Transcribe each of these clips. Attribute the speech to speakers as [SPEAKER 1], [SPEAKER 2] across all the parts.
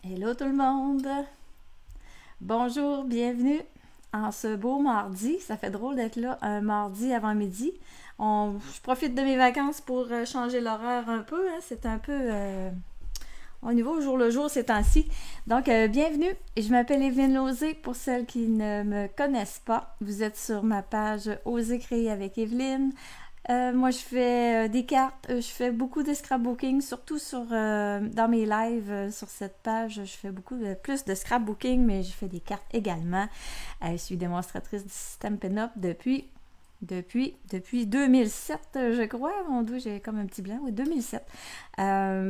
[SPEAKER 1] Hello tout le monde! Bonjour, bienvenue en ce beau mardi. Ça fait drôle d'être là un mardi avant midi. Je profite de mes vacances pour changer l'horaire un peu, hein. C'est un peu au niveau au jour le jour ces temps-ci. Donc, bienvenue. Je m'appelle Evelyne Lauzé. Pour celles qui ne me connaissent pas, vous êtes sur ma page Oser créer avec Evelyne. Moi, je fais des cartes, je fais beaucoup de scrapbooking, surtout dans mes lives sur cette page. Je fais plus de scrapbooking, mais je fais des cartes également. Je suis démonstratrice du système Pinup depuis 2007, je crois. Mon Dieu, j'ai comme un petit blanc. Oui, 2007.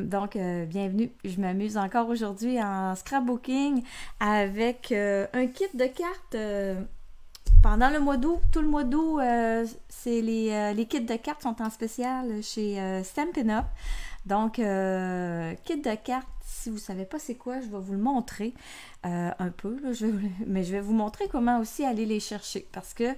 [SPEAKER 1] Donc, bienvenue. Je m'amuse encore aujourd'hui en scrapbooking avec un kit de cartes. Pendant le mois d'août, tout le mois d'août, c'est les kits de cartes sont en spécial chez Stampin' Up. Donc, kit de cartes, si vous ne savez pas c'est quoi, je vais vous le montrer un peu, là, mais je vais vous montrer comment aussi aller les chercher. Parce que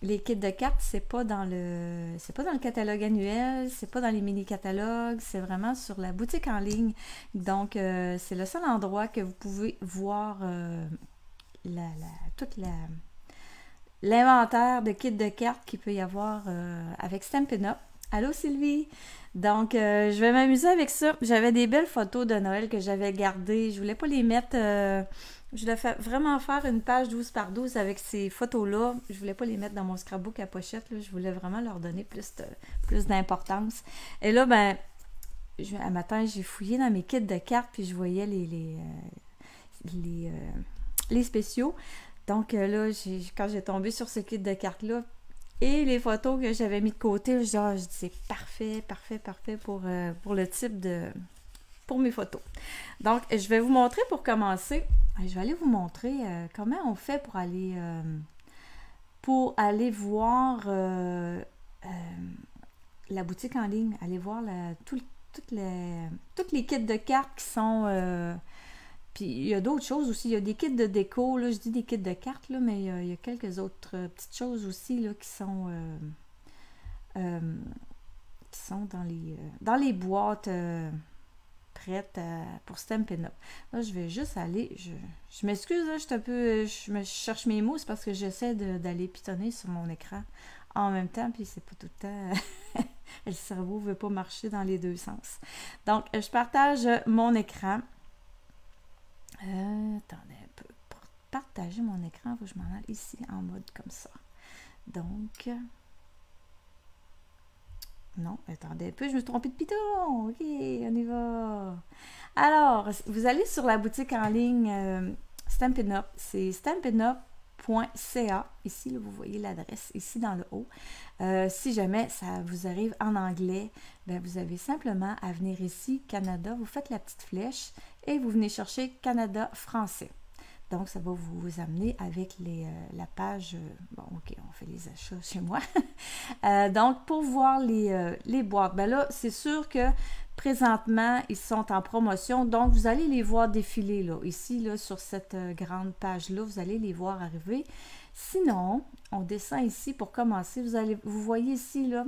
[SPEAKER 1] les kits de cartes, c'est pas dans le catalogue annuel, c'est pas dans les mini-catalogues, c'est vraiment sur la boutique en ligne. Donc, c'est le seul endroit que vous pouvez voir toute l'inventaire de kits de cartes qu'il peut y avoir avec Stampin' Up. Allô Sylvie! Donc, je vais m'amuser avec ça. J'avais des belles photos de Noël que j'avais gardées. Je voulais pas les mettre... je voulais vraiment faire une page 12 par 12 avec ces photos-là. Je voulais pas les mettre dans mon scrapbook à pochette, là. Je voulais vraiment leur donner plus d'importance. Et là, un matin, j'ai fouillé dans mes kits de cartes puis je voyais les spéciaux. Donc là, quand j'ai tombé sur ce kit de cartes-là et les photos que j'avais mis de côté, je dis c'est parfait pour le type pour mes photos. Donc, je vais vous montrer pour commencer. Je vais aller vous montrer comment on fait pour aller voir la boutique en ligne, aller voir toutes les kits de cartes qui sont... Puis il y a d'autres choses aussi. Il y a des kits de déco, là, je dis des kits de cartes, là, mais il y a quelques autres petites choses aussi là, qui sont dans les boîtes prêtes pour Stampin' Up. Là, je vais juste aller. Je m'excuse, là, je cherche mes mots, c'est parce que j'essaie d'aller pitonner sur mon écran en même temps, puis c'est pas tout le temps. Le cerveau ne veut pas marcher dans les deux sens. Donc, je partage mon écran. Attendez un peu. Pour partager mon écran, faut que je m'en aille ici en mode comme ça. Donc, non, attendez un peu, je me suis trompée de piton. Ok, on y va. Alors, vous allez sur la boutique en ligne Stampin' Up. C'est stampinup.ca. Ici, là, vous voyez l'adresse ici dans le haut. Si jamais ça vous arrive en anglais, vous avez simplement à venir ici, Canada, vous faites la petite flèche et vous venez chercher Canada français. Donc, ça va vous amener avec la page... bon, OK, on fait les achats chez moi. Donc, pour voir les boîtes, là, c'est sûr que présentement, ils sont en promotion. Donc, vous allez les voir défiler, là. Ici, là, sur cette grande page-là, vous allez les voir arriver. Sinon, on descend ici pour commencer. Vous voyez ici, là,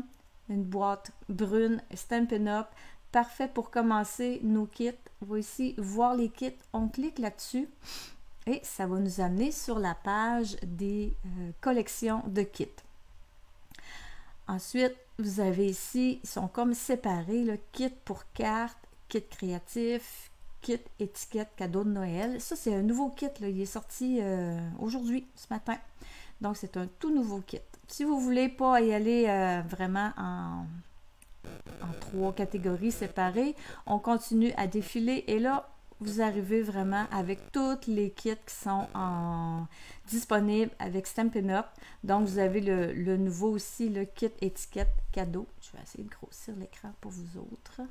[SPEAKER 1] une boîte brune, Stampin' Up, parfait pour commencer nos kits. Voici, voir les kits. On clique là-dessus et ça va nous amener sur la page des collections de kits. Ensuite, vous avez ici, ils sont comme séparés, le kit pour cartes, kit créatif, kit étiquette cadeau de Noël. Ça, c'est un nouveau kit, là. Il est sorti aujourd'hui, ce matin. Donc, c'est un tout nouveau kit. Si vous ne voulez pas y aller vraiment en 3 catégories séparées, on continue à défiler et là, vous arrivez vraiment avec toutes les kits qui sont disponibles avec Stampin' Up. Donc, vous avez le nouveau aussi, le kit étiquette cadeau. Je vais essayer de grossir l'écran pour vous autres.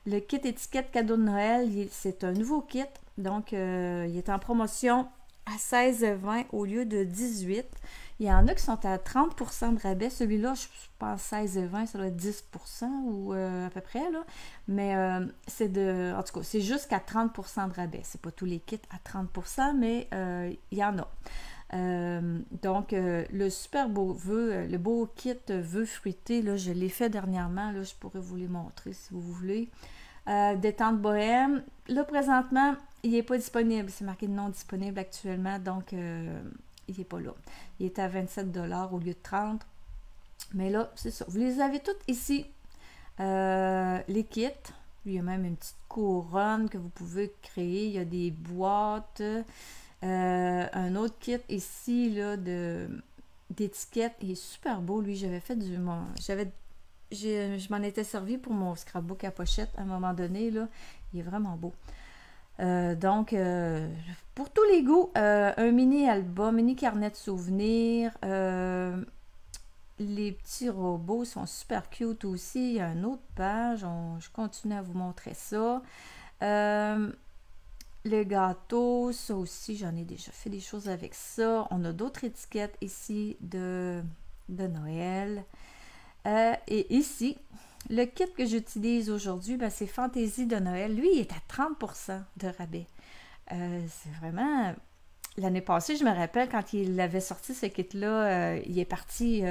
[SPEAKER 1] Le kit étiquette cadeau de Noël, c'est un nouveau kit. Donc, il est en promotion à 16,20 au lieu de 18. Il y en a qui sont à 30% de rabais. Celui-là, je pense 16,20, ça doit être 10% ou à peu près, là. Mais en tout cas, c'est jusqu'à 30% de rabais. C'est pas tous les kits à 30%, mais il y en a. Donc, le super beau le beau kit vœux fruité, là, je l'ai fait dernièrement. Là, je pourrais vous les montrer si vous voulez. Détente bohème. Là, présentement, il n'est pas disponible. C'est marqué non disponible actuellement, donc il n'est pas là. Il est à 27 $ au lieu de 30. Mais là, c'est ça. Vous les avez toutes ici. Les kits. Il y a même une petite couronne que vous pouvez créer. Il y a des boîtes. Un autre kit ici, là, d'étiquettes. Il est super beau, lui. J'avais fait je m'en étais servi pour mon scrapbook à pochette à un moment donné, là. Il est vraiment beau. Donc, pour tous les goûts, un mini-album, mini carnet de souvenirs. Les petits robots sont super cute aussi. Il y a une autre page. Je continue à vous montrer ça. Les gâteaux, ça aussi, j'en ai déjà fait des choses avec ça. On a d'autres étiquettes ici de Noël. Et ici, le kit que j'utilise aujourd'hui, ben, c'est Fantaisie de Noël. Lui, il est à 30% de rabais. C'est vraiment... L'année passée, je me rappelle, quand il avait sorti ce kit-là, il est parti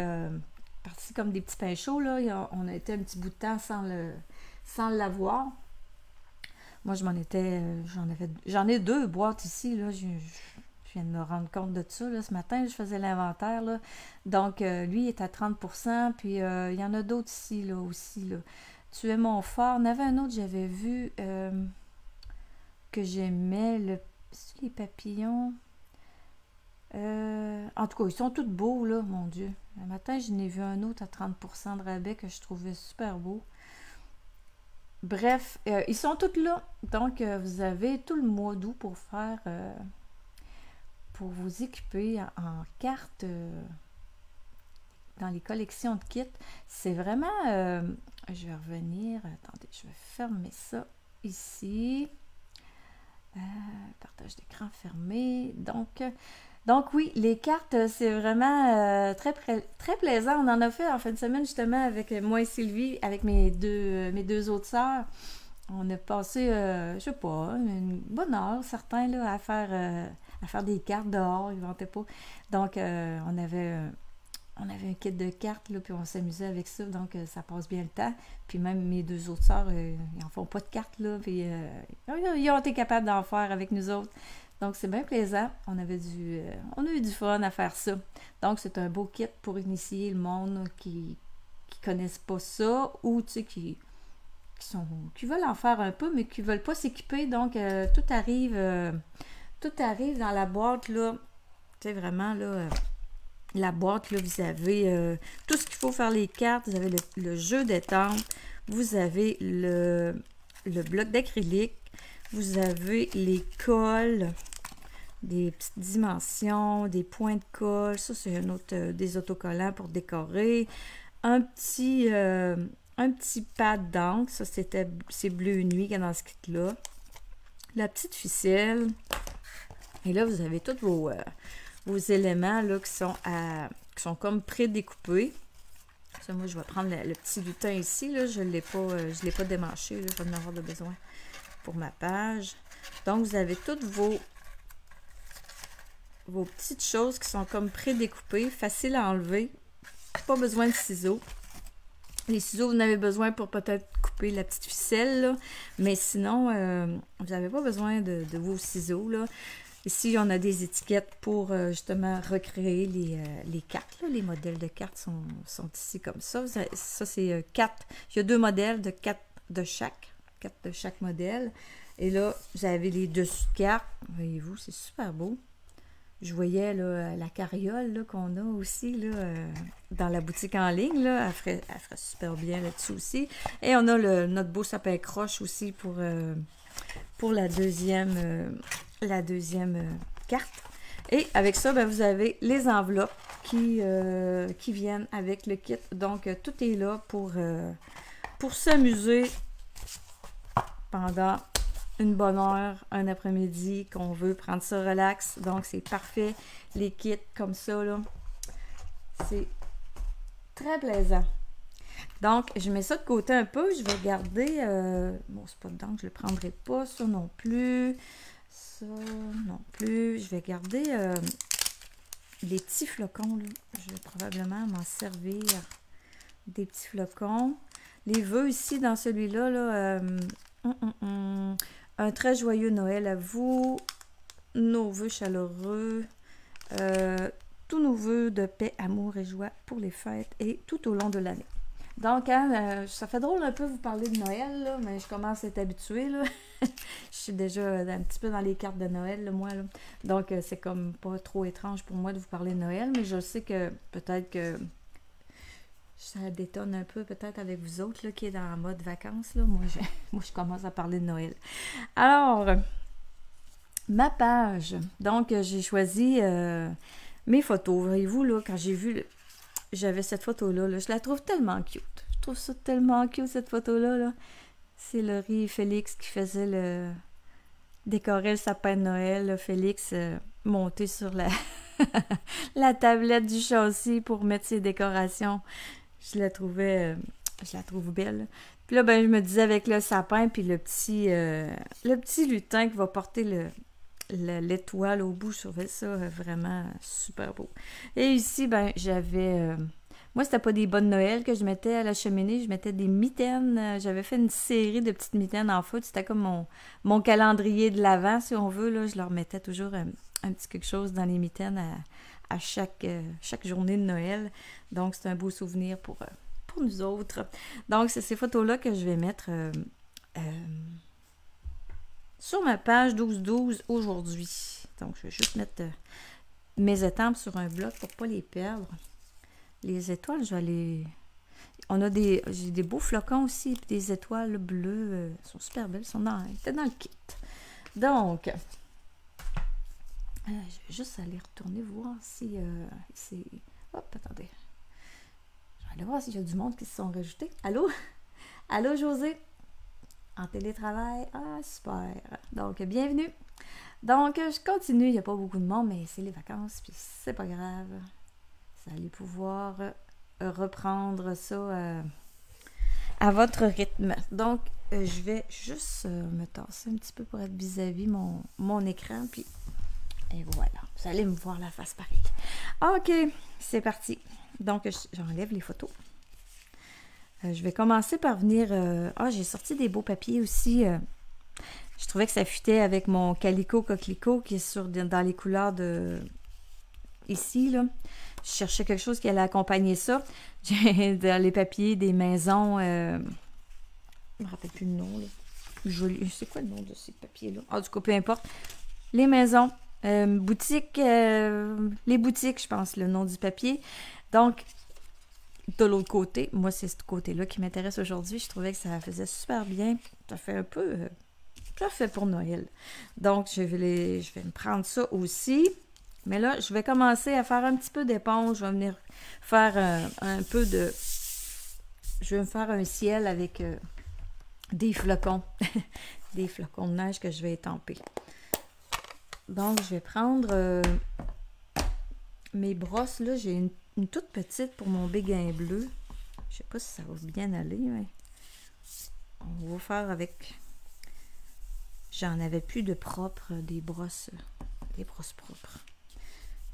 [SPEAKER 1] comme des petits pains chauds. Là. On a été un petit bout de temps sans l'avoir. Moi, j'en ai 2 boîtes ici. Là. Je viens de me rendre compte de ça. Là. Ce matin, je faisais l'inventaire. Là. Donc, lui, il est à 30%. Puis, il y en a d'autres ici là, aussi. Là. Tu es mon fort. On avait un autre, j'avais vu que j'aimais. Les papillons. En tout cas, ils sont tous beaux, là, mon Dieu. Le matin, je n'ai vu un autre à 30% de rabais que je trouvais super beau. Bref, ils sont tous là. Donc, vous avez tout le mois d'août pour faire... pour vous équiper en cartes dans les collections de kits. C'est vraiment... je vais revenir. Attendez, je vais fermer ça ici. Partage d'écran fermé. Donc oui, les cartes, c'est vraiment très plaisant. On en a fait en fin de semaine justement avec moi et Sylvie, avec mes deux autres sœurs. On a passé, je sais pas, une bonne heure, certains, là, à faire des cartes dehors, ils ne vantaient pas. Donc, on avait un kit de cartes, là, puis on s'amusait avec ça, donc ça passe bien le temps. Puis même mes deux autres sœurs, ils n'en font pas de cartes, là, puis ils ont été capables d'en faire avec nous autres. Donc, c'est bien plaisant. On a eu du fun à faire ça. Donc, c'est un beau kit pour initier le monde qui ne connaissent pas ça ou, tu sais, qui veulent en faire un peu, mais qui ne veulent pas s'équiper. Donc, tout arrive dans la boîte, là. Tu sais, vraiment, là, la boîte, là, vous avez tout ce qu'il faut faire les cartes. Vous avez le jeu d'étampe. Vous avez le bloc d'acrylique. Vous avez les cols, des petites dimensions, des points de colle. Ça, c'est un autre des autocollants pour décorer. Un petit pad d'encre. Ça, c'est bleu nuit qu'il y a dans ce kit-là. La petite ficelle. Et là, vous avez tous vos éléments là, qui sont comme prédécoupés. Ça, moi, je vais prendre le petit lutin ici. Là. Je ne l'ai pas démanché. Là. Je vais en avoir de besoin pour ma page. Donc, vous avez toutes vos petites choses qui sont comme prédécoupées, faciles à enlever. Pas besoin de ciseaux. Les ciseaux, vous en avez besoin pour peut-être couper la petite ficelle, là. Mais sinon, vous n'avez pas besoin de vos ciseaux, là. Ici, on a des étiquettes pour justement recréer les cartes. Là. Les modèles de cartes sont ici comme ça. Ça, c'est 4. Il y a 2 modèles de 4 de chaque. 4 de chaque modèle. Et là, vous avez les dessus de cartes. Voyez-vous, c'est super beau. Je voyais là, la carriole qu'on a aussi là, dans la boutique en ligne. Là. Elle ferait super bien là-dessus aussi. Et on a notre beau sapin croche aussi pour la deuxième carte. Et avec ça, ben, vous avez les enveloppes qui viennent avec le kit. Donc, tout est là pour s'amuser pendant une bonne heure, un après-midi, qu'on veut prendre ça relax. Donc, c'est parfait. Les kits comme ça, là, c'est très plaisant. Donc, je mets ça de côté un peu. Je vais garder... bon, c'est pas dedans que je ne le prendrai pas. Ça non plus. Ça non plus. Je vais garder les petits flocons. Là. Je vais probablement m'en servir des petits flocons. Les vœux ici, dans celui-là, là, Un très joyeux Noël à vous. Nos vœux chaleureux. Tous nos vœux de paix, amour et joie pour les fêtes et tout au long de l'année. Donc, hein, ça fait drôle un peu vous parler de Noël, là, mais je commence à être habituée. Là. Je suis déjà un petit peu dans les cartes de Noël, là, moi. Là. Donc, c'est comme pas trop étrange pour moi de vous parler de Noël, mais je sais que peut-être que ça détonne un peu peut-être avec vous autres là, qui est dans mode vacances. Là. Moi, je commence à parler de Noël. Alors, ma page. Donc, j'ai choisi mes photos. Voyez-vous, là, quand j'ai vu... J'avais cette photo-là, là, je la trouve tellement cute. Je trouve ça tellement cute, cette photo-là. Là. C'est Laurie et Félix qui faisaient décorer le sapin de Noël. Là. Félix monté sur la tablette du châssis pour mettre ses décorations. Je la trouve belle. Puis là, ben, je me disais avec le sapin puis le petit lutin qui va porter l'étoile au bout, je trouvais ça vraiment super beau. Et ici, ben, j'avais... moi, c'était pas des bonnes Noël que je mettais à la cheminée, je mettais des mitaines. J'avais fait une série de petites mitaines en feutre. C'était comme mon calendrier de l'Avent, si on veut. Là. Je leur mettais toujours un petit quelque chose dans les mitaines à chaque journée de Noël. Donc, c'est un beau souvenir pour nous autres. Donc, c'est ces photos-là que je vais mettre... sur ma page 12-12 aujourd'hui. Donc, je vais juste mettre mes étampes sur un bloc pour ne pas les perdre. Les étoiles, je vais les... J'ai des beaux flocons aussi, puis des étoiles bleues. Elles sont super belles, elles étaient dans le kit. Donc, je vais juste aller retourner voir si c'est... Hop, attendez. Je vais aller voir s'il y a du monde qui se sont rajoutés. Allô? Allô, José? En télétravail. Ah, super. Donc, bienvenue. Donc, je continue. Il n'y a pas beaucoup de monde, mais c'est les vacances, puis c'est pas grave. Vous allez pouvoir reprendre ça à votre rythme. Donc, je vais juste me tasser un petit peu pour être vis-à-vis mon écran, puis et voilà. Vous allez me voir la face pareil. OK, c'est parti. Donc, j'enlève les photos. Je vais commencer par venir... j'ai sorti des beaux papiers aussi. Je trouvais que ça fitait avec mon calico coquelicot qui est dans les couleurs de... Ici, là. Je cherchais quelque chose qui allait accompagner ça. J'ai dans les papiers des maisons... je me rappelle plus le nom, là. C'est quoi le nom de ces papiers-là? Ah, du coup, peu importe. Les maisons. Boutiques... les boutiques, je pense, le nom du papier. Donc... De l'autre côté, moi, c'est ce côté-là qui m'intéresse aujourd'hui. Je trouvais que ça faisait super bien. Ça fait un peu... ça fait pour Noël. Donc, je vais me prendre ça aussi. Mais là, je vais commencer à faire un petit peu d'éponge. Je vais venir faire un peu de... Je vais me faire un ciel avec des flocons. Des flocons de neige que je vais étamper. Donc, je vais prendre mes brosses. Là, j'ai une toute petite pour mon béguin bleu. Je sais pas si ça va bien aller, mais on va faire avec... J'en avais plus de propres, des brosses propres.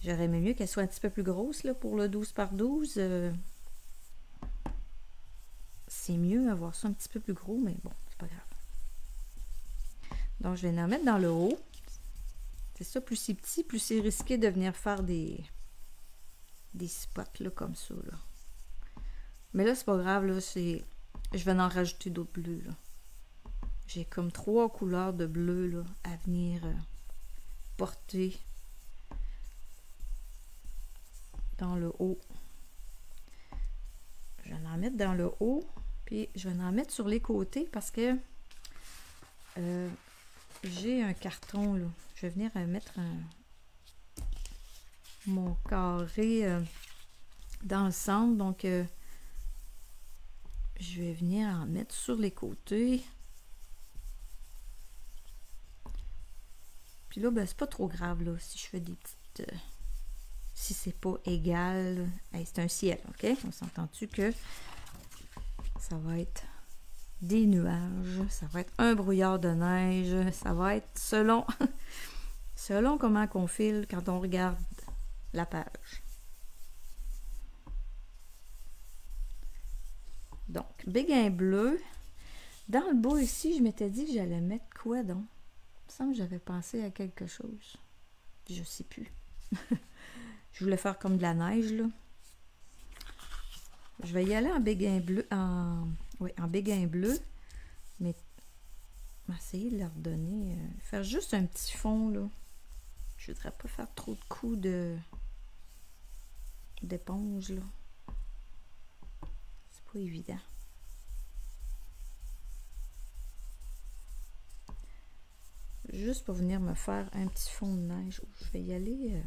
[SPEAKER 1] J'aurais aimé mieux qu'elles soient un petit peu plus grosses là, pour le 12 par 12. C'est mieux avoir ça un petit peu plus gros, mais bon, c'est pas grave. Donc, je vais en mettre dans le haut. C'est ça, plus c'est petit, plus c'est risqué de venir faire des spots là, comme ça. Là. Mais là, c'est pas grave, là, je vais en rajouter d'autres bleus. Là. J'ai comme 3 couleurs de bleu là, à venir porter dans le haut. Je vais en mettre dans le haut, puis je vais en mettre sur les côtés parce que j'ai un carton là. Je vais venir mettre mon carré dans le centre, donc je vais venir en mettre sur les côtés. Puis là, ben, c'est pas trop grave là, si je fais des petites... si c'est pas égal. Hey, c'est un ciel, OK? On s'entend-tu que ça va être des nuages, ça va être un brouillard de neige, ça va être selon selon comment qu'on file quand on regarde la page. Donc, béguin bleu. Dans le bas ici, je m'étais dit que j'allais mettre quoi donc? Il me semble que j'avais pensé à quelque chose. Je sais plus. Je voulais faire comme de la neige, là. Je vais y aller en béguin bleu, en béguin bleu, mais essayer de leur donner, faire juste un petit fond, là. Je voudrais pas faire trop de coups d'éponge, là. C'est pas évident. Juste pour venir me faire un petit fond de neige. Je vais y aller.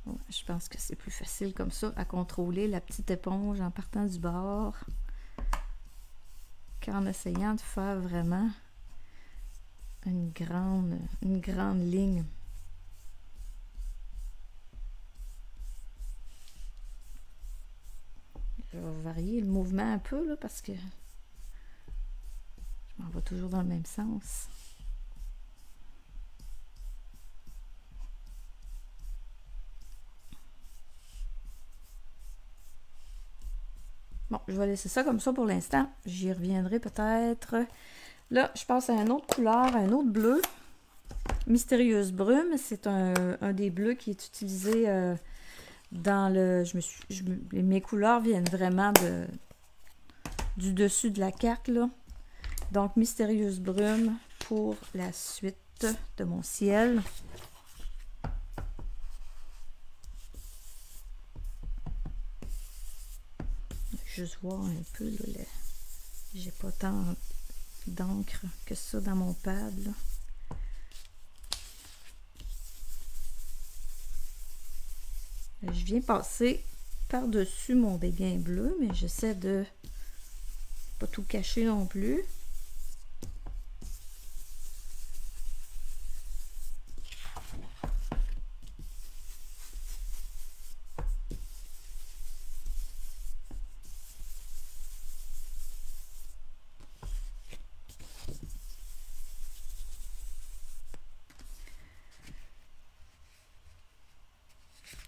[SPEAKER 1] Ouais, je pense que c'est plus facile comme ça à contrôler la petite éponge en partant du bord qu'en essayant de faire vraiment une grande ligne. Je vais varier le mouvement un peu là, parce que je m'en vais toujours dans le même sens. Bon, je vais laisser ça comme ça pour l'instant. J'y reviendrai peut-être. Là, je passe à une autre couleur, un autre bleu. Mystérieuse brume, c'est un des bleus qui est utilisé dans le... mes couleurs viennent vraiment du dessus de la carte, là. Donc, mystérieuse brume pour la suite de mon ciel. Juste voir un peu, là, j'ai pas tant d'encre que ça dans mon pad, là. Je viens passer par-dessus mon béguin bleu, mais j'essaie de pas tout cacher non plus.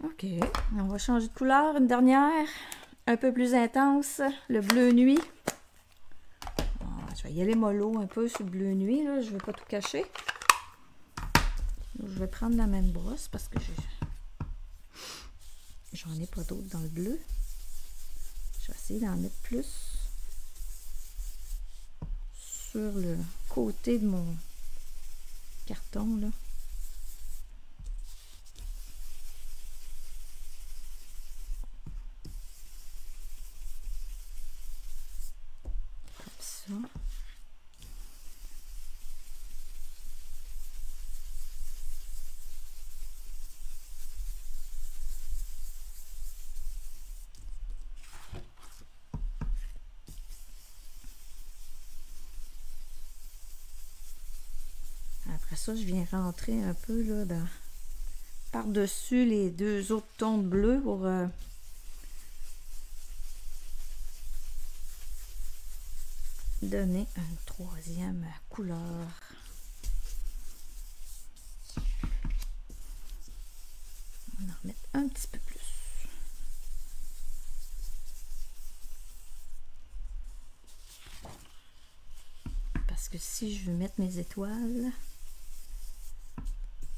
[SPEAKER 1] Ok, on va changer de couleur, une dernière, un peu plus intense, le bleu nuit. Je vais y aller mollo un peu sur le bleu nuit, là. Je ne vais pas tout cacher. Je vais prendre la même brosse parce que j'en ai pas d'autres dans le bleu. Je vais essayer d'en mettre plus sur le côté de mon carton, là. Comme ça. Après ça, je viens rentrer un peu là par-dessus les deux autres tons de bleu pour donner une troisième couleur. On va en remettre un petit peu plus. Parce que si je veux mettre mes étoiles,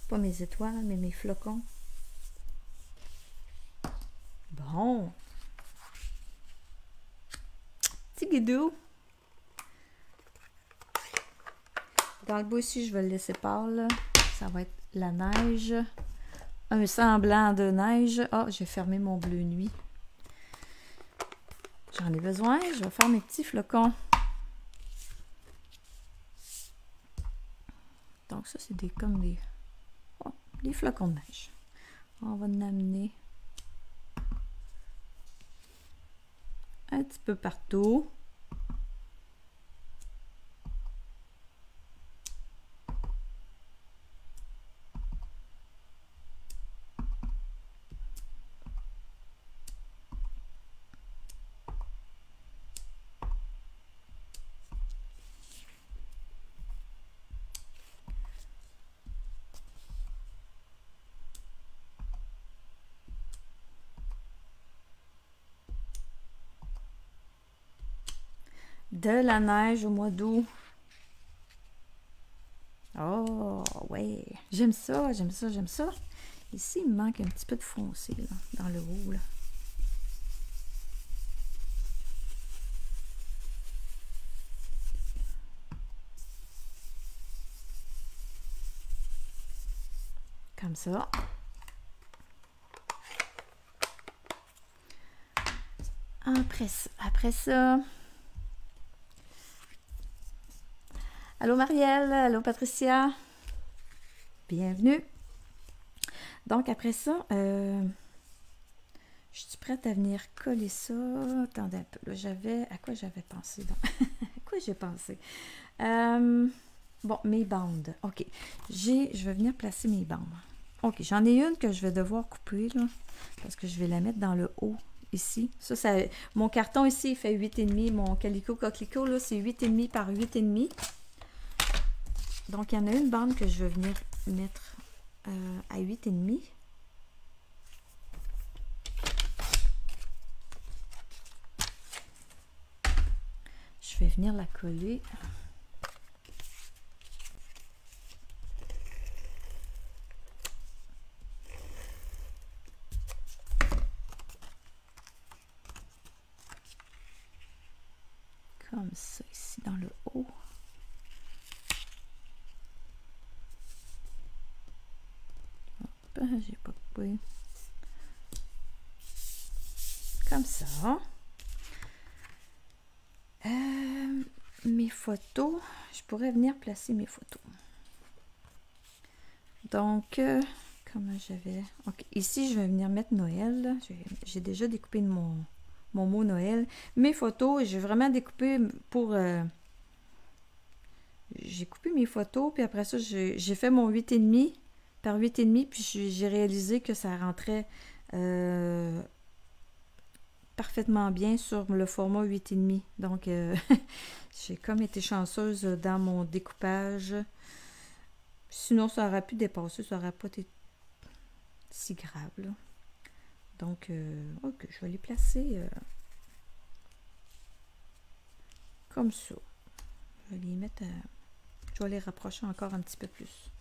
[SPEAKER 1] pas mes étoiles, mais mes flocons. Bon. Petit guidou. Dans le bout ici, je vais le laisser pâle. Ça va être la neige. Un semblant de neige. Ah, j'ai fermé mon bleu nuit. J'en ai besoin. Je vais faire mes petits flocons. Donc ça, c'est comme des flocons de neige. On va en amener un petit peu partout. De la neige au mois d'août. Oh, ouais. J'aime ça, j'aime ça, j'aime ça. Ici, il me manque un petit peu de foncé, là, dans le haut, là. Comme ça. Après ça. Allô Marielle, allô Patricia. Bienvenue. Donc après ça, je suis prête à venir coller ça. Attendez un peu. Là, à quoi j'avais pensé donc? À quoi j'ai pensé? Bon, mes bandes. OK. Je vais venir placer mes bandes. OK, j'en ai une que je vais devoir couper là. Parce que je vais la mettre dans le haut. Ici. Ça, mon carton ici, il fait 8,5. Mon calico coquelicot, là, c'est 8,5 par 8,5. Donc, il y en a une bande que je vais venir mettre à 8,5. Je vais venir la coller. Comme ça, ici, dans le haut. Hop, j'ai pas coupé. Comme ça. Mes photos, je pourrais venir placer mes photos. Donc, comment j'avais... Ok, ici, je vais venir mettre Noël. J'ai déjà découpé mon mot Noël. Mes photos, j'ai vraiment découpé pour... j'ai coupé mes photos, puis après ça, j'ai fait mon 8,5 par 8,5, puis j'ai réalisé que ça rentrait parfaitement bien sur le format 8,5. Donc, j'ai comme été chanceuse dans mon découpage. Sinon, ça aurait pu dépasser, ça n'aurait pas été si grave, là. Donc, ok, je vais les placer comme ça. Je vais les mettre je vais les rapprocher encore un petit peu plus.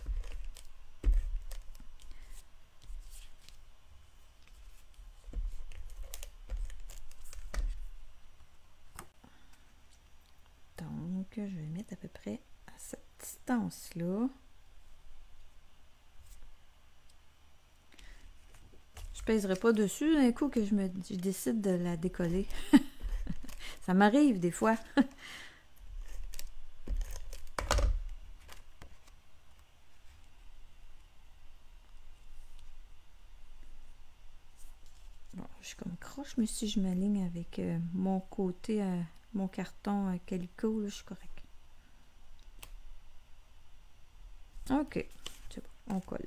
[SPEAKER 1] Donc, je vais mettre à peu près à cette distance-là. Je pèserai pas dessus d'un coup que je décide de la décoller. Ça m'arrive des fois. Bon, je suis comme croche, mais si je m'aligne avec mon côté, mon carton calico, là, je suis correct. Ok, c'est bon, on colle.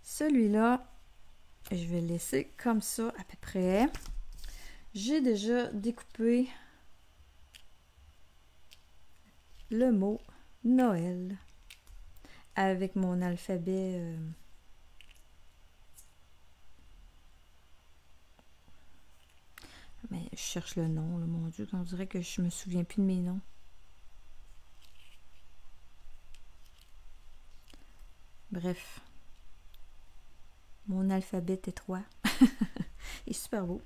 [SPEAKER 1] Celui-là, je vais le laisser comme ça à peu près. J'ai déjà découpé le mot Noël avec mon alphabet. Mais je cherche le nom, là, mon Dieu, on dirait que je me souviens plus de mes noms. Bref. Mon alphabet étroit. Il est super beau.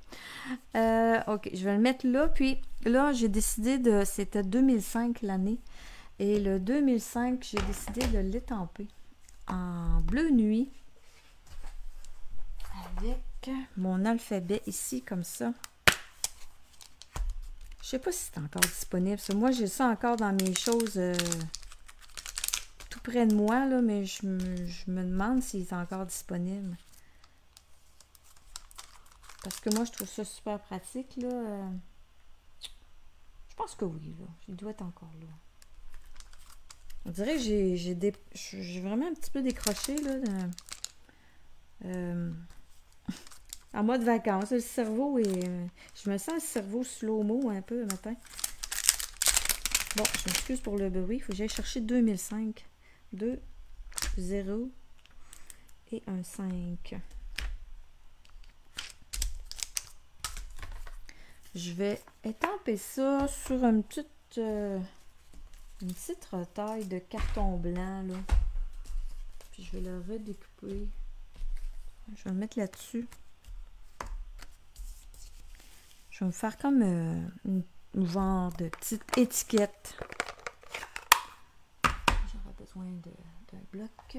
[SPEAKER 1] Ok, je vais le mettre là. Puis là, j'ai décidé de... C'était 2005 l'année. Et le 2005, j'ai décidé de l'étamper en bleu nuit. Avec mon alphabet ici, comme ça. Je sais pas si c'est encore disponible. Parce que moi, j'ai ça encore dans mes choses tout près de moi, là, mais je me demande s'il est encore disponible. Parce que moi, je trouve ça super pratique, là. Je pense que oui, là. Il doit être encore là. On dirait que j'ai vraiment un petit peu décroché, là. En mode vacances. Le cerveau est... je me sens le cerveau slow-mo un peu le matin. Bon, je m'excuse pour le bruit. Il faut que j'aille chercher 2005. 2, 0 et un 5. Je vais étamper ça sur une petite retaille de carton blanc, là. Puis je vais le redécouper. Je vais le mettre là-dessus. Je vais me faire comme une genre de petite étiquette. J'aurai besoin d'un bloc.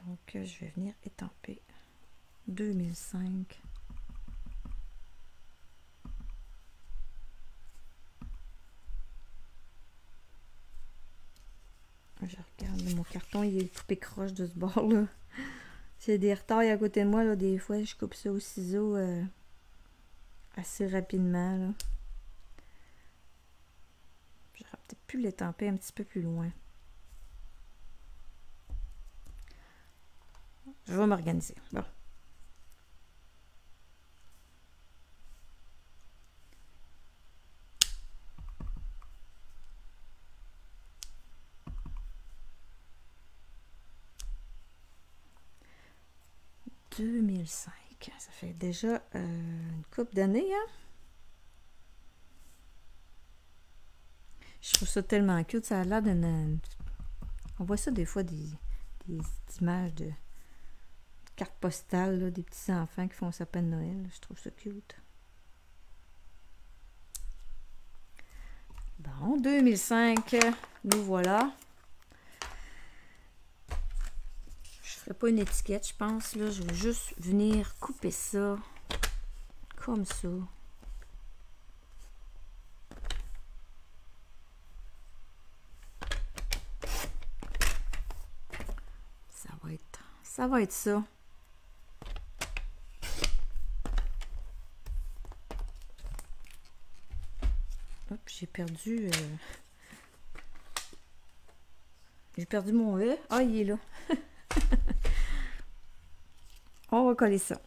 [SPEAKER 1] Donc, je vais venir étamper 2005. Je regarde, mon carton, il est coupé croche de ce bord-là. S'il y a des retailles à côté de moi, là, des fois, je coupe ça au ciseau assez rapidement, là. J'aurais peut-être pu l'étamper un petit peu plus loin. Je vais m'organiser. Bon. « 2005. Ça fait déjà une couple d'années, hein? Je trouve ça tellement cute. Ça a l'air d'une... On voit ça des fois, des images de cartes postales, là, des petits enfants qui font un sapin de Noël. Je trouve ça cute. Bon, 2005, nous voilà. Je ferai pas une étiquette, je pense. Là, je vais juste venir couper ça comme ça. Ça va être ça. Hop, j'ai perdu mon E. Ah, il est là. On va coller ça.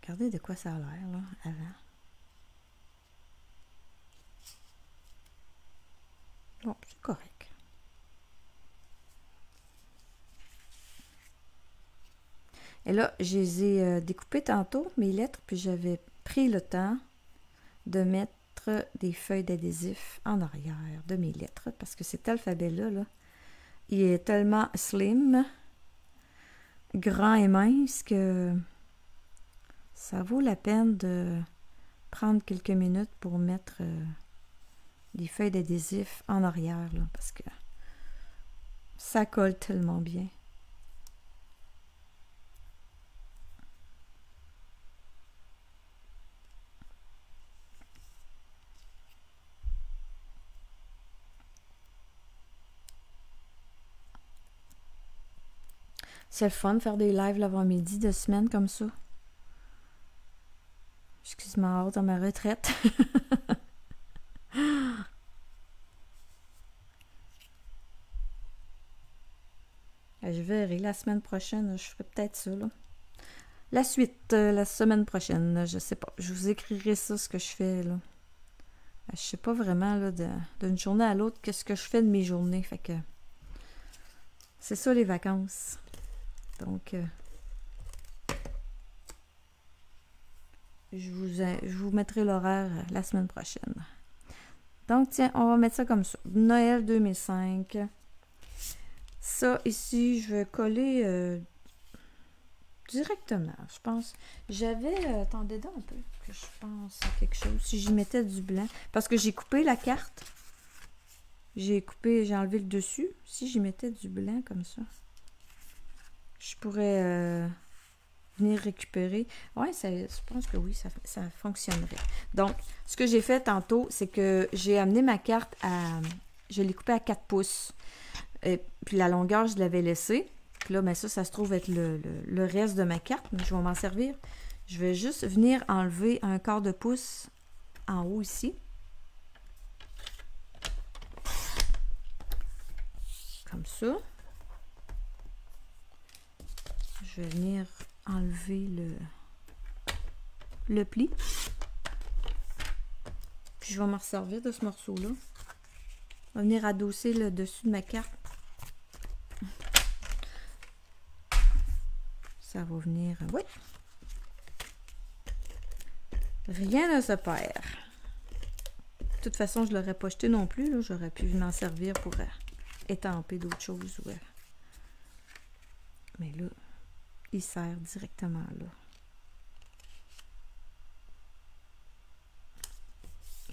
[SPEAKER 1] Regardez de quoi ça a l'air, là, avant. Bon, c'est correct. Et là, je les ai découpées tantôt, mes lettres, puis j'avais pris le temps de mettre des feuilles d'adhésif en arrière de mes lettres, parce que cet alphabet-là, là, il est tellement slim, grand et mince, que ça vaut la peine de prendre quelques minutes pour mettre des feuilles d'adhésif en arrière, là, parce que ça colle tellement bien. C'est le fun de faire des lives l'avant-midi de semaine comme ça. Excuse-moi, hâte à ma retraite. Je verrai la semaine prochaine, je ferai peut-être ça, là. La suite, la semaine prochaine, je sais pas. Je vous écrirai ça, ce que je fais, là. Je sais pas vraiment, là, d'une journée à l'autre, qu'est-ce que je fais de mes journées. Fait que c'est ça, les vacances. Donc, je vous mettrai l'horaire la semaine prochaine. Donc, tiens, on va mettre ça comme ça. Noël 2005. Ça, ici, je vais coller directement, je pense. J'avais... attendez donc un peu, que je pense à quelque chose. Si j'y mettais du blanc. Parce que j'ai coupé la carte. J'ai enlevé le dessus. Si j'y mettais du blanc comme ça, je pourrais venir récupérer. Ouais, je pense que oui, ça fonctionnerait. Donc, ce que j'ai fait tantôt, c'est que j'ai amené ma carte à... Je l'ai coupée à 4 pouces. Et puis la longueur, je l'avais laissée. Puis là, ben ça se trouve être le reste de ma carte, mais je vais m'en servir. Je vais juste venir enlever un quart de pouce en haut ici. Comme ça. Je vais venir enlever le pli. Puis je vais m'en servir de ce morceau-là. On va venir adosser le dessus de ma carte. Ça va venir... Oui. Rien ne se perd. De toute façon, je ne l'aurais pas jeté non plus. J'aurais pu m'en servir pour étamper d'autres choses. Ouais. Mais là, il sert directement là.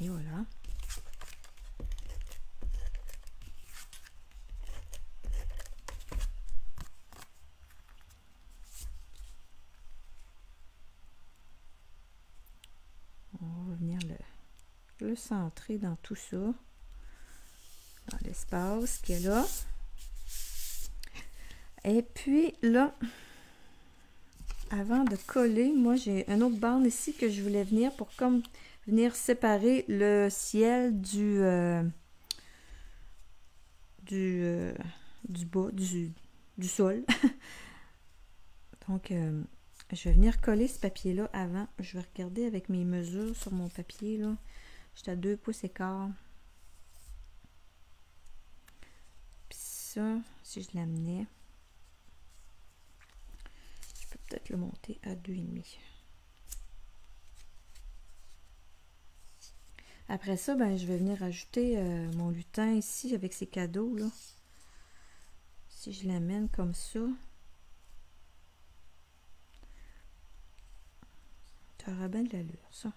[SPEAKER 1] Et voilà. On va venir le centrer dans tout ça. Dans l'espace qu'il y a là. Et puis là, avant de coller, moi j'ai une autre bande ici que je voulais venir pour comme venir séparer le ciel du bas, du sol. Donc, je vais venir coller ce papier-là avant. Je vais regarder avec mes mesures sur mon papier, là. J'étais à 2 pouces et quart. Puis ça, si je l'amenais, je peux peut-être le monter à 2,5. Après ça, ben, je vais venir ajouter mon lutin ici avec ses cadeaux, là. Si je l'amène comme ça, ça aura bien de l'allure, ça.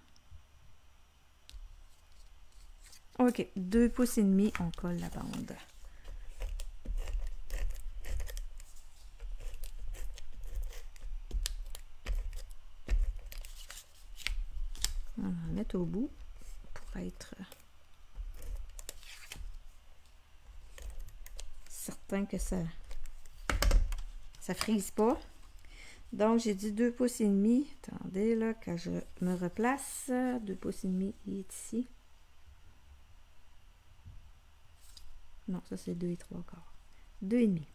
[SPEAKER 1] Ok, 2 pouces et demi, on colle la bande. On va en mettre au bout pour être certain que ça frise pas. Donc, j'ai dit 2 pouces et demi. Attendez, là, quand je me replace, 2 pouces et demi, il est ici. Non, ça, c'est 2 et 3 quarts. 2 et demi.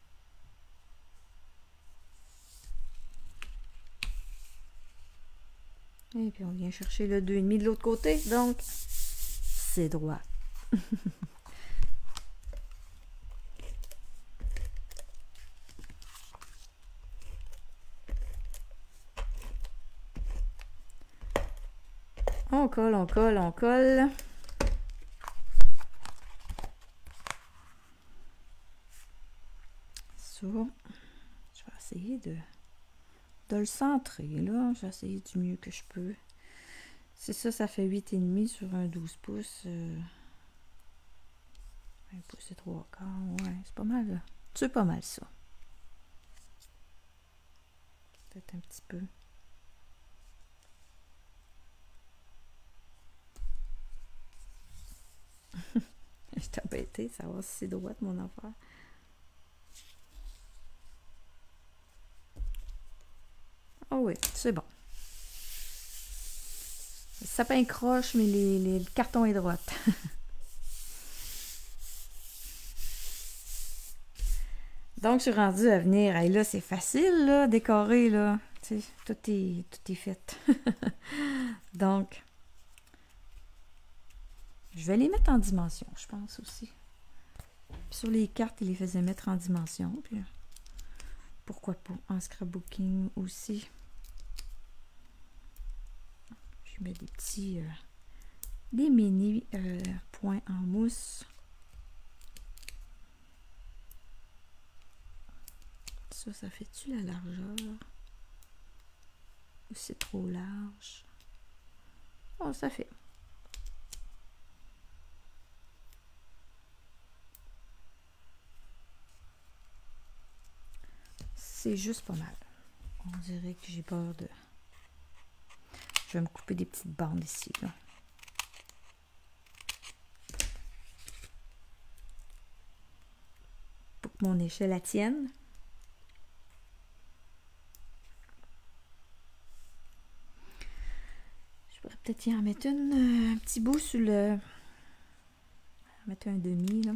[SPEAKER 1] Et puis, on vient chercher le 2 et demi de l'autre côté. Donc, c'est droit. On colle, on colle, on colle. Ça, je vais essayer de le centrer, là. Je vais essayer du mieux que je peux. C'est ça, ça fait 8,5 sur un 12 pouces. 1 pouce et 3 quarts. Ouais, c'est pas mal, là. C'est pas mal, ça. Peut-être un petit peu. Je t'ai embêté, savoir si c'est droite mon affaire. Oh oui, c'est bon. Le sapin croche, mais le carton est droite. Donc, je suis rendue à venir. Et là, c'est facile, là, décorer, là. Tu sais, tout est fait. Donc, je vais les mettre en dimension, je pense aussi. Puis sur les cartes, ils les faisaient mettre en dimension. Puis, pourquoi pas en scrapbooking aussi. Je mets des petits, des mini points en mousse. Ça fait-tu la largeur? Ou c'est trop large? Oh, ça fait. C'est juste pas mal. On dirait que j'ai peur de... Je vais me couper des petites bandes ici, là. Pour que mon échelle la tienne. Je pourrais peut-être y en mettre un petit bout sur le... Mettre un demi, là.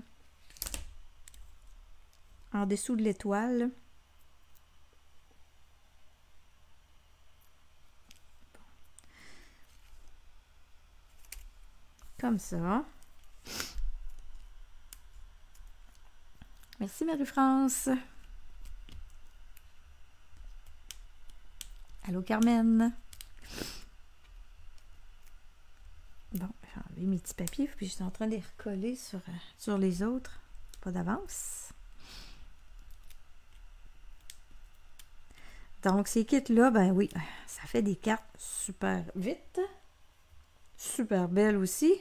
[SPEAKER 1] En dessous de l'étoile. Comme ça. Merci Marie-France. Allô Carmen. Bon, j'ai enlevé mes petits papiers, puis je suis en train de les recoller sur les autres. Pas d'avance. Donc, ces kits-là, ben oui, ça fait des cartes super vite. Super belles aussi.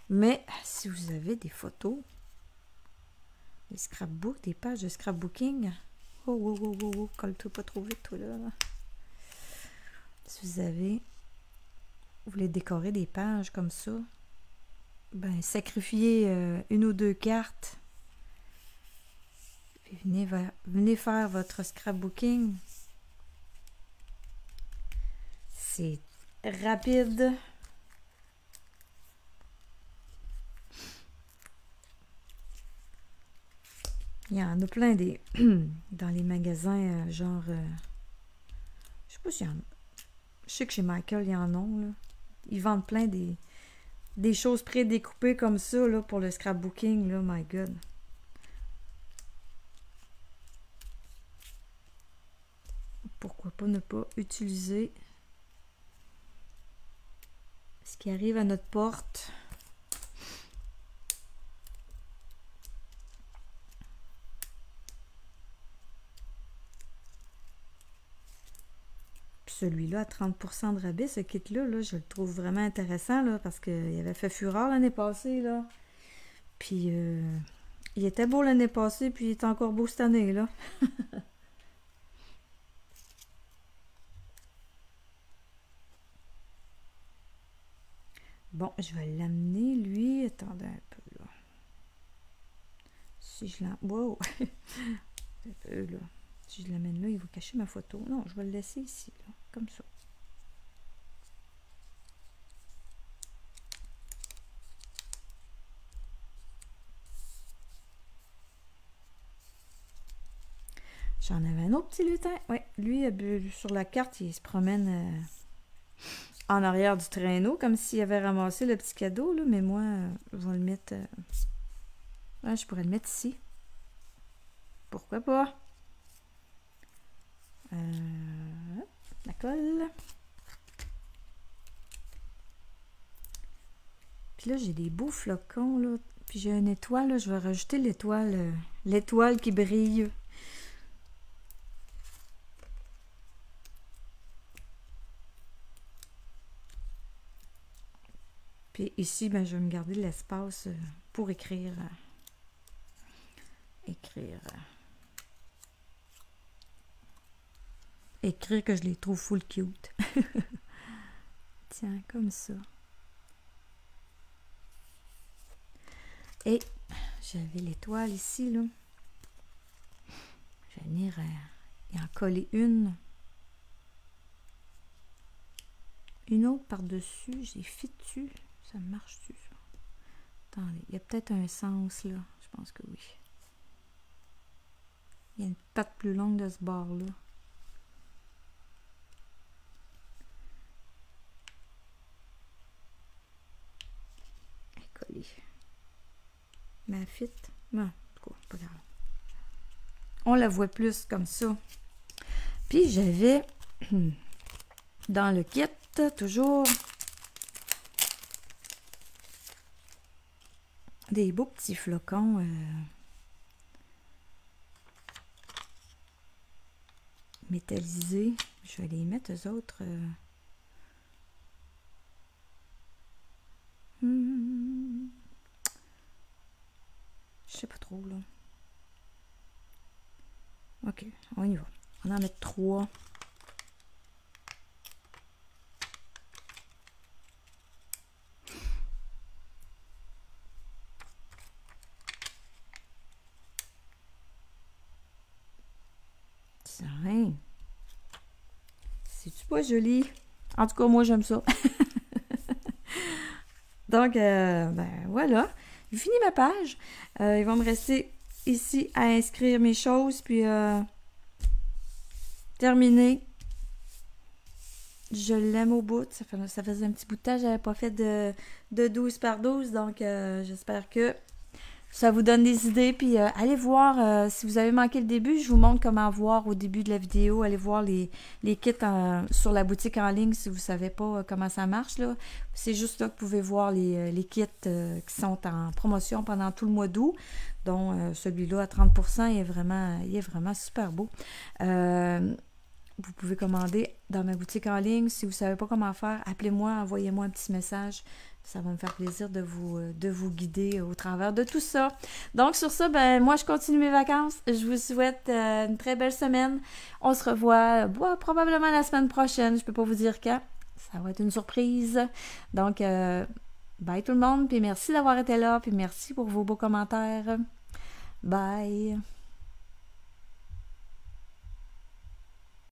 [SPEAKER 1] Mais si vous avez des photos, des scrapbooks, des pages de scrapbooking, oh, colle-toi pas trop vite, toi, là. Si vous voulez décorer des pages comme ça, ben, sacrifiez une ou deux cartes. Puis venez faire votre scrapbooking. C'est rapide. Il y en a plein des dans les magasins genre je sais pas s'il y en a. Je sais que chez Michael, il y en a là. Ils vendent plein des choses prédécoupées comme ça là pour le scrapbooking là, my god. Pourquoi pas ne pas utiliser ce qui arrive à notre porte. Celui-là à 30% de rabais, ce kit-là, là, je le trouve vraiment intéressant là, parce qu'il avait fait fureur l'année passée. Là. Puis il était beau l'année passée, puis il est encore beau cette année. Là. Bon, je vais l'amener, lui. Attendez un peu, là. Si je l'emmène... Wow! Un peu, là. Si je l'amène là, il va cacher ma photo. Non, je vais le laisser ici, là. Comme ça. J'en avais un autre petit lutin. Oui, lui, sur la carte, il se promène en arrière du traîneau, comme s'il avait ramassé le petit cadeau, là. Mais moi, je vais le mettre... ouais, je pourrais le mettre ici. Pourquoi pas? La colle. Puis là, j'ai des beaux flocons, là. Puis j'ai une étoile, là. Je vais rajouter l'étoile qui brille. Puis ici, ben, je vais me garder de l'espace pour écrire. Écrire que je les trouve full cute. Tiens, comme ça. Et j'avais l'étoile ici, là. Je vais venir y en coller une. Une autre par-dessus. J'ai fit dessus. Ça marche-tu, ça? Attendez, il y a peut-être un sens, là. Je pense que oui. Il y a une patte plus longue de ce bord-là. Coller. Mais elle fit. Non, pas grave. On la voit plus comme ça. Puis j'avais dans le kit toujours des beaux petits flocons métallisés. Je vais les mettre eux autres. Je sais pas trop là. Ok, on y va. On en met 3. Tiens. C'est-tu pas joli? En tout cas, moi, j'aime ça. Donc, ben voilà. J'ai fini ma page. Il va me rester ici à inscrire mes choses, puis terminer. Je l'aime au bout. Ça faisait un petit bout de temps que je n'avais pas fait de 12 par 12, donc j'espère que ça vous donne des idées. Puis allez voir, si vous avez manqué le début, je vous montre comment voir au début de la vidéo. Allez voir les kits sur la boutique en ligne si vous ne savez pas comment ça marche. Là. C'est juste là que vous pouvez voir les kits qui sont en promotion pendant tout le mois d'août. dont celui-là à 30%, il est vraiment super beau. Vous pouvez commander dans ma boutique en ligne. Si vous ne savez pas comment faire, appelez-moi, envoyez-moi un petit message. Ça va me faire plaisir de vous guider au travers de tout ça. Donc, sur ça, ben moi, je continue mes vacances. Je vous souhaite une très belle semaine. On se revoit probablement la semaine prochaine. Je ne peux pas vous dire quand. Ça va être une surprise. Donc, bye tout le monde. Puis merci d'avoir été là. Puis merci pour vos beaux commentaires. Bye.